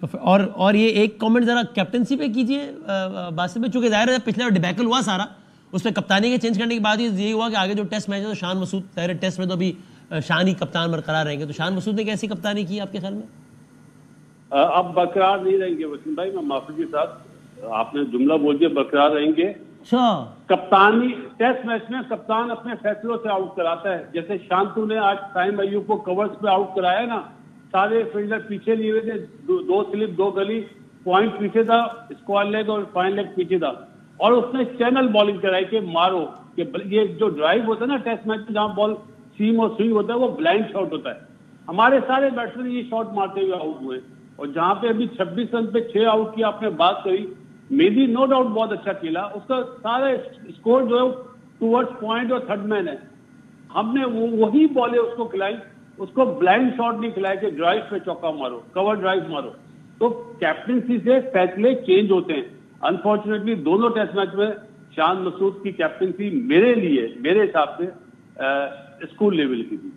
और ये एक कमेंट जरा कैप्टनसी पे कीजिए बासित में, चूंकि जाहिर है पिछले डिबैकल हुआ सारा, उसमें कप्तानी के चेंज करने के बाद ये हुआ कि आगे जो टेस्ट मैच है तो शान मसूद, जाहिर टेस्ट में तो अभी शान ही कप्तान बरकरार रहेंगे, तो शान मसूद ने कैसी कप्तानी की आपके ख्याल में? अब बरकरार नहीं रहेंगे वसीम भाई, मैं माफी के साथ आपने जुमला बोल दिया, बरकरार रहेंगे। अच्छा, कप्तानी टेस्ट मैच में कप्तान अपने फैसलों से आउट कराता है। जैसे शांतु ने आज साइम अय्यूब को कवर्स पे आउट कराया ना, सारे फील्डर पीछे लिए हुए थे, दो स्लिप 2 गली, पॉइंट पीछे था, स्क्वायर लेग और फाइन लेग पीछे था, और उसने चैनल बॉलिंग कराई कि मारो कि ये जो ड्राइव होता है ना टेस्ट मैच में, जहां बॉल सीम और स्विंग होता है, वो ब्लाइंड शॉट होता है। हमारे सारे बैट्समैन ये शॉट मारते हुए आउट हुए, और जहां पे अभी 26 रन पे 6 आउट की आपने बात करी, मेदी नो डाउट बहुत अच्छा खेला, उसका सारा स्कोर जो है टूवर्ड्स पॉइंट और थर्ड मैन है। हमने वही बॉलें उसको खिलाई, उसको ब्लाइंड शॉट नहीं खिलाया कि ड्राइव पे चौका मारो, कवर ड्राइव मारो। तो कैप्टनसी से फैसले चेंज होते हैं। अनफॉर्चुनेटली दोनों टेस्ट मैच में शान मसूद की कैप्टनसी मेरे हिसाब से स्कूल लेवल की थी।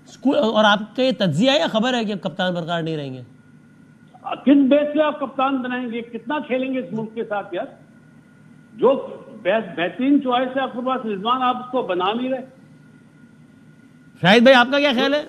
स्कूल, और आपका ये तज्जिया या खबर है कि कप्तान बरकरार नहीं रहेंगे? किस बेस पे आप कप्तान बनाएंगे, कितना खेलेंगे इस मुल्क के साथ यार? जो बेहतरीन चॉइस है आपके पास रिजवान, आप उसको बना नहीं रहे। शाहिद भाई आपका क्या ख्याल है?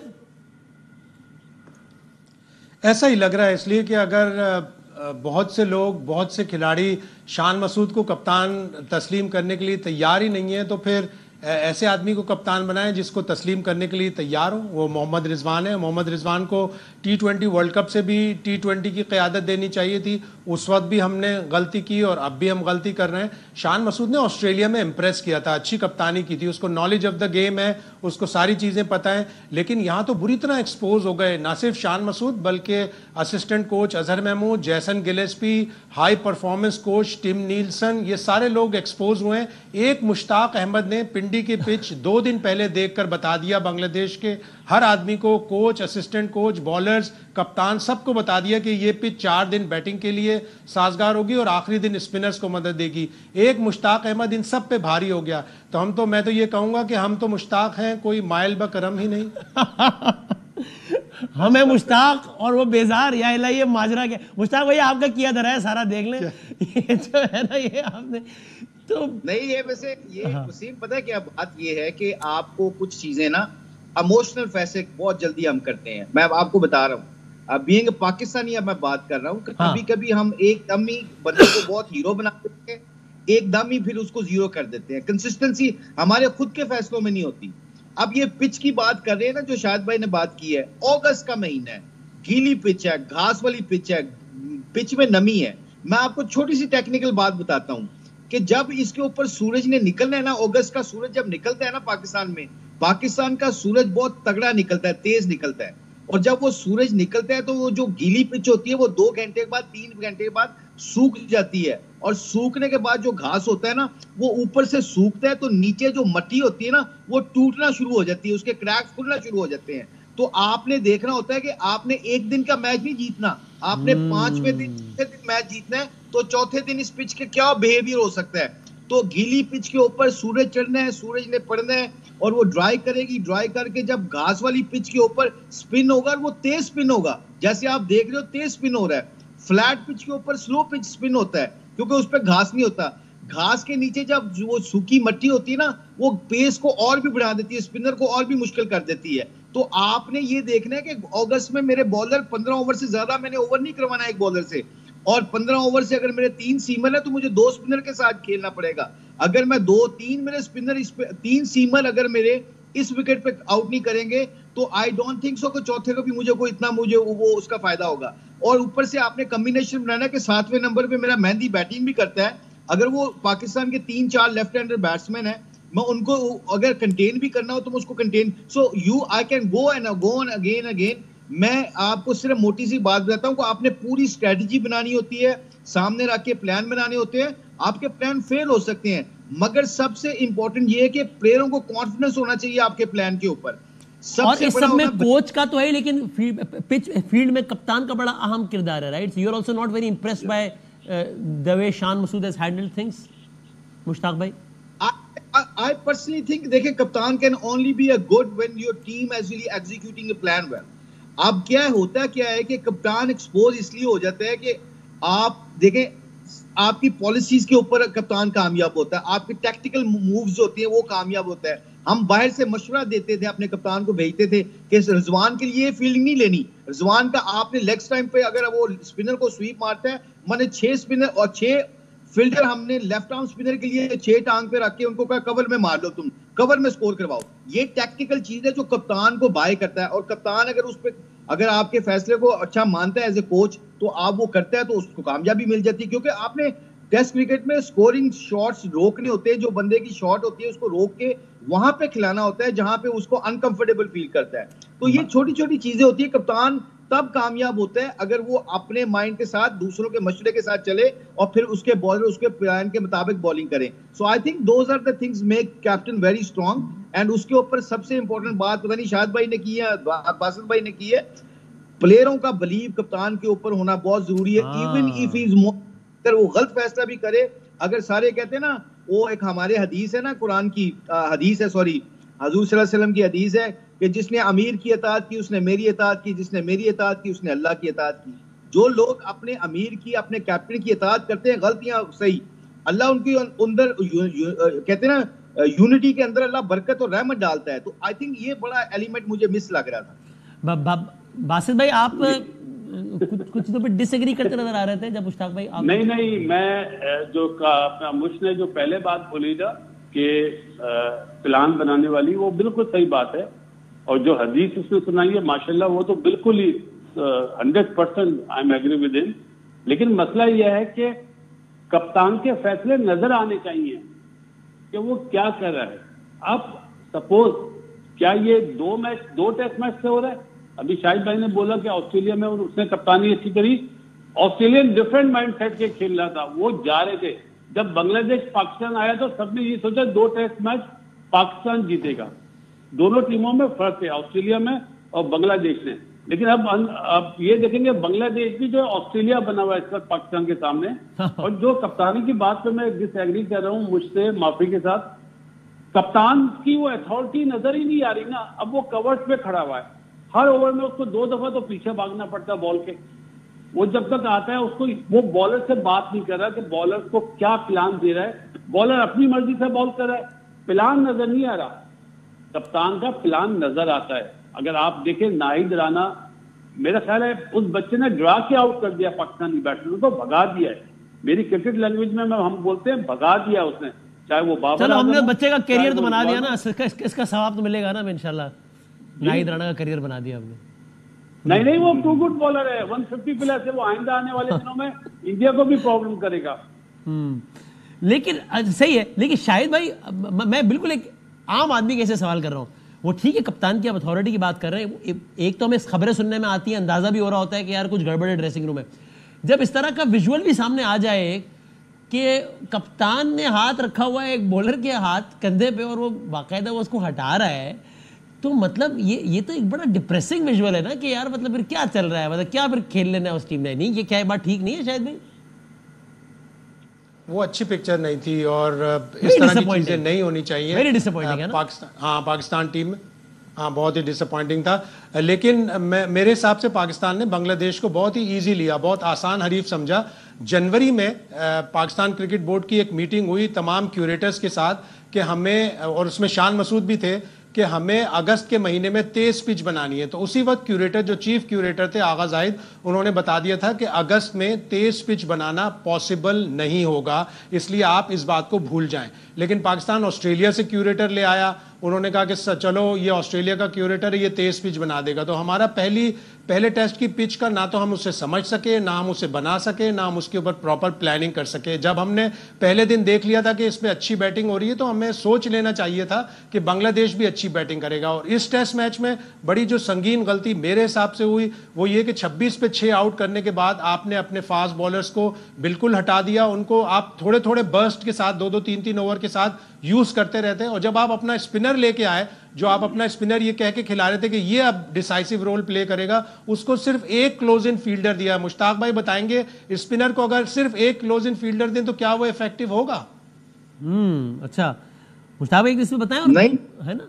ऐसा ही लग रहा है, इसलिए कि अगर बहुत से लोग, बहुत से खिलाड़ी शान मसूद को कप्तान तस्लीम करने के लिए तैयार ही नहीं है, तो फिर ऐसे आदमी को कप्तान बनाएं जिसको तस्लीम करने के लिए तैयार हो। वो मोहम्मद रिजवान है। मोहम्मद रिजवान को T20 वर्ल्ड कप से भी T20 की क़यादत देनी चाहिए थी। उस वक्त भी हमने गलती की और अब भी हम गलती कर रहे हैं। शान मसूद ने ऑस्ट्रेलिया में इम्प्रेस किया था, अच्छी कप्तानी की थी, उसको नॉलेज ऑफ द गेम है, उसको सारी चीज़ें पता है, लेकिन यहाँ तो बुरी तरह एक्सपोज हो गए। ना सिर्फ शान मसूद बल्कि assistant coach Azhar Mahmood, Jason Gillespie, high performance coach Tim Nielsen, ये सारे लोग एक्सपोज हुए हैं। एक मुश्ताक अहमद ने पिंडी की पिच 2 दिन पहले देखकर बता दिया बांग्लादेश के हर आदमी को, कोच, असिस्टेंट कोच, बॉलर्स, कप्तान, सबको बता दिया कि ये पिच 4 दिन बैटिंग के लिए साजगार होगी और आखिरी दिन स्पिनर्स को मदद देगी। एक मुश्ताक अहमद इन सब पे भारी हो गया। तो मैं तो ये कहूंगा कि हम तो मुश्ताक हैं, कोई माइल बकरम ही नहीं। हमें मुश्ताक और वो बेजार, या इलाही ये माजरा क्या? मुश्ताक भैया आपका किया धरा है सारा देख लें। ये जो है ना, ये आपने तो नहीं, ये वैसे ये वसीम, पता है क्या बात ये है कि आपको कुछ चीजें ना इमोशनल फैसले बहुत जल्दी हम करते हैं। मैं आपको बता रहा हूँ, बीइंग पाकिस्तानी अब मैं बात कर रहा हूँ, कभी कभी हम एकदम ही बंदे को बहुत हीरो बना देते हैं, एकदम ही फिर उसको जीरो कर देते हैं। कंसिस्टेंसी हमारे खुद के फैसलों में नहीं होती। अब ये पिच की बात कर रहे हैं ना, जो शाहिद भाई ने बात की है, अगस्त का महीना है, गीली पिच है, घास वाली पिच है, पिच में नमी है। मैं आपको छोटी सी टेक्निकल बात बताता हूँ कि जब इसके ऊपर सूरज ने निकलना है ना, अगस्त का सूरज जब निकलता है ना पाकिस्तान में, पाकिस्तान का सूरज बहुत तगड़ा निकलता है, तेज निकलता है, और जब वो सूरज निकलता है तो वो जो गीली पिच होती है वो 2 घंटे के बाद, 3 घंटे के बाद सूख जाती है, और सूखने के बाद जो घास होता है ना वो ऊपर से सूखता है, तो नीचे जो मट्टी होती है ना वो टूटना शुरू हो जाती है, उसके क्रैक खुलना शुरू हो जाते हैं। तो आपने देखना होता है कि आपने एक दिन का मैच नहीं जीतना, आपने 5वें दिन मैच जीतना है, तो चौथे दिन इस पिच के क्या बिहेवियर हो सकता है। तो गीली पिच के ऊपर सूरज चढ़ना है, सूरज ने पड़ना है, और वो ड्राई करेगी, ड्राई करके जब घास वाली पिच के ऊपर स्पिन होगा, वो तेज स्पिन होगा, जैसे आप देख रहे हो तेज स्पिन हो रहा है। फ्लैट पिच के ऊपर स्लो पिच स्पिन होता है, क्योंकि उस पर घास नहीं होता। घास के नीचे जब वो सूखी मट्टी होती है ना, वो पेस को और भी बढ़ा देती है, स्पिनर को और भी मुश्किल कर देती है। तो आपने ये देखना है कि अगस्त में मेरे बॉलर 15 ओवर से ज्यादा मैंने ओवर नहीं करवाना एक बॉलर से, और 15 ओवर से अगर मेरे 3 सीमर है तो मुझे 2 स्पिनर के साथ खेलना पड़ेगा। अगर मैं 2-3 मेरे स्पिनर, 3 सीमर अगर मेरे इस विकेट पे आउट नहीं करेंगे तो आई डोंट थिंक सो कि चौथे को भी मुझे वो उसका फायदा होगा। और ऊपर से आपने कॉम्बिनेशन बनाना कि 7वें नंबर पे मेरा मेहंदी बैटिंग भी करता है, अगर वो पाकिस्तान के 3-4 लेफ्ट हैंडर बैट्समैन है, मैं उनको अगर कंटेन भी करना हो तो मैं उसको contain, so I can go on again. मैं आपको सिर्फ मोटी सी बात बताता हूँ कि आपने पूरी स्ट्रेटजी बनानी होती है, सामने रख के प्लान बनाने होते हैं। आपके प्लान फेल हो सकते हैं, मगर सबसे इंपॉर्टेंट ये है कि प्लेयरों को कॉन्फिडेंस होना चाहिए आपके प्लान के ऊपर। और इस सब में कोच का तो है, लेकिन फील्ड में कप्तान का बड़ा अहम किरदार है, right? You are also not very impressed by the way Shan Masood has handled things, Mushtaq भाई? I personally think, देखिए, कप्तान can only be a good when your team is really executing a plan well. अब क्या होता क्या है कि कप्तान एक्सपोज इसलिए हो जाता है कि आप देखें, आपकी पॉलिसीज के ऊपर कप्तान कामयाब होता है, आपकी टैक्टिकल मूव्स होती हैं वो कामयाब होता है। हम बाहर से मशवरा देते थे, अपने कप्तान को भेजते थे कि रिजवान के लिए फील्डिंग नहीं लेनी, रिजवान का आपने लेग्स टाइम पे अगर वो स्पिनर को स्वीप मारता है, माने 6 स्पिनर और 6 फील्डर हमने लेफ्ट आर्म स्पिनर के लिए 6 टांग पे रख के उनको कहा कवर में मार लो, तुम कवर में स्कोर करवाओ। ये टैक्टिकल चीज है जो कप्तान को बाय करता है, और कप्तान अगर उस पर अगर आपके फैसले को अच्छा मानता है एज ए कोच तो आप वो करता है तो उसको कामयाबी मिल जाती है। क्योंकि आपने टेस्ट क्रिकेट में स्कोरिंग शॉट्स रोकने होते हैं, जो बंदे की शॉट होती है उसको रोक के वहां पे खिलाना होता है जहां पे उसको अनकंफर्टेबल फील करता है। तो ये छोटी छोटी चीजें होती है। कप्तान तब कामयाब होता है अगर वो अपने माइंड के साथ दूसरों के मशवरे के साथ चले और फिर उसके बॉलर उसके प्लान के मुताबिक बॉलिंग करें। So I think those are the things make captain very strong. And उसके ऊपर सबसे इंपॉर्टेंट बात पता नहीं शाहिद भाई ने की है, बासित भाई ने की है, प्लेयरों का बिलीव कप्तान के ऊपर होना बहुत जरूरी है। इवन इफ इज अगर वो गलत फैसला भी करे, अगर सारे कहते हैं ना, वो एक हमारे हदीस है ना, कुरान की हदीस है, सॉरी हजूर सल्लल्लाहु अलैहि वसल्लम की हदीस है कि जिसने अमीर की इताअत की उसने मेरी इताअत की, जिसने मेरी इताअत की उसने अल्लाह की इताअत की। जो लोग अपने अमीर की अपने कैप्टन की इताअत करते हैं, गलतियां सही, अल्लाह उनकी अंदर कहते हैं ना यूनिटी के अंदर अल्लाह बरकत और रहमत डालता है। तो आई थिंक ये बड़ा एलिमेंट मुझे मिस लग रहा था। बासित भाई आप कुछ तो डिसएग्री करते नजर आ रहे थे जब मुश्ताक भाई आप... नहीं, मैं जो मुश ने जो पहले बात बोली था कि प्लान बनाने वाली, वो बिल्कुल सही बात है। और जो हदीस उसने सुनाई है माशाल्लाह, वो तो बिल्कुल ही 100% I am agree with him. लेकिन मसला यह है कि कप्तान के फैसले नजर आने चाहिए कि वो क्या कर रहा है। अब सपोज क्या ये 2 टेस्ट मैच से हो रहा है? अभी शाहिद भाई ने बोला कि ऑस्ट्रेलिया में उसने कप्तानी अच्छी करी। ऑस्ट्रेलियन डिफरेंट माइंडसेट के खेल रहा था, वो जा रहे थे। जब बांग्लादेश पाकिस्तान आया तो सबने ये सोचा 2 टेस्ट मैच पाकिस्तान जीतेगा। दोनों टीमों में फर्क है, ऑस्ट्रेलिया में और बांग्लादेश ने। लेकिन अब ये देखेंगे बांग्लादेश भी जो है ऑस्ट्रेलिया बना हुआ है इस वक्त पाकिस्तान के सामने। और जो कप्तानी की बात पे मैं डिसएग्री कर रहा हूँ मुझसे, माफी के साथ, कप्तान की वो अथॉरिटी नजर ही नहीं आ रही ना। अब वो कवर्स पे खड़ा हुआ है, हर ओवर में उसको 2 दफा तो पीछे भागना पड़ता है बॉल के। वो जब तक आता है उसको, वो बॉलर से बात नहीं कर रहा कि बॉलर को क्या प्लान दे रहा है। बॉलर अपनी मर्जी से बॉल कर रहा है, प्लान नजर नहीं आ रहा। कप्तान का प्लान नजर आता है। अगर आप देखें नाहिद राना, मेरा ख्याल है उस बच्चे ने ड्रा के आउट कर दिया पाकिस्तानी बैट्समैन को, भगा दिया है। मेरी क्रिकेट लैंग्वेज में हम बोलते हैं भगा दिया उसने, चाहे वो बाबर। चलो हमने बच्चे का करियर तो बना दिया ना, इसका सवाब तो मिलेगा ना इंशाल्लाह। नाहिद राना का करियर बना दिया हमने। नहीं, वो टू गुड बॉलर है, 150 प्लस है। वो आइंदा आने वाले दिनों में इंडिया को भी प्रॉब्लम करेगा। लेकिन सही है। लेकिन शाहिद भाई, मैं बिल्कुल एक आम आदमी कैसे सवाल कर रहा हूँ। वो ठीक है, कप्तान की आप अथॉरिटी की बात कर रहे हैं, एक तो हमें खबरें सुनने में आती है, अंदाजा भी हो रहा होता है कि यार कुछ गड़बड़ है ड्रेसिंग रूम में। जब इस तरह का विजुअल भी सामने आ जाए कि कप्तान ने हाथ रखा हुआ है एक बॉलर के हाथ कंधे पे और वो बाकायदा वो उसको हटा रहा है, तो मतलब ये तो एक बड़ा डिप्रेसिंग विजुअल है ना कि यार मतलब फिर क्या चल रहा है, मतलब क्या फिर खेल लेना है उस टीम ने। नहीं, ये क्या बात ठीक नहीं है शायद भाई? वो अच्छी पिक्चर नहीं थी और इस तरह की चीजें नहीं होनी चाहिए। वेरी डिसअपॉइंटिंग है ना पाकिस्तान टीम में। हाँ, बहुत ही डिसअपॉइंटिंग था। लेकिन मेरे हिसाब से पाकिस्तान ने बांग्लादेश को बहुत ही इजी लिया, बहुत आसान हरीफ समझा। जनवरी में पाकिस्तान क्रिकेट बोर्ड की एक मीटिंग हुई तमाम क्यूरेटर्स के साथ कि हमें, और उसमें शान मसूद भी थे, कि हमें अगस्त के महीने में तेज पिच बनानी है। तो उसी वक्त क्यूरेटर, जो चीफ क्यूरेटर थे आगा जाहिद, उन्होंने बता दिया था कि अगस्त में तेज पिच बनाना पॉसिबल नहीं होगा, इसलिए आप इस बात को भूल जाएं। लेकिन पाकिस्तान ऑस्ट्रेलिया से क्यूरेटर ले आया, उन्होंने कहा कि चलो ये ऑस्ट्रेलिया का क्यूरेटर है, ये तेज पिच बना देगा। तो हमारा पहले टेस्ट की पिच का ना तो हम उसे समझ सके, ना हम उसे बना सके, ना हम उसके ऊपर प्रॉपर प्लानिंग कर सके। जब हमने पहले दिन देख लिया था कि इसमें अच्छी बैटिंग हो रही है, तो हमें सोच लेना चाहिए था कि बांग्लादेश भी अच्छी बैटिंग करेगा। और इस टेस्ट मैच में बड़ी जो संगीन गलती मेरे हिसाब से हुई वो ये कि 26 पे 6 आउट करने के बाद आपने अपने फास्ट बॉलर्स को बिल्कुल हटा दिया। उनको आप थोड़े थोड़े बर्स्ट के साथ 2-2 3-3 ओवर के साथ यूज करते रहते हैं। और जब आप अपना स्पिनर लेके आए, जो आप अपना स्पिनर ये कह के खिला रहे थे कि ये अब डिसाइसिव रोल प्ले करेगा, उसको सिर्फ एक क्लोज इन फील्डर दिया। मुश्ताक भाई बताएंगे, स्पिनर को अगर सिर्फ एक क्लोज इन फील्डर दें तो क्या वो इफेक्टिव होगा? अच्छा मुश्ताक भाई इसमें बताएं। और नहीं है ना,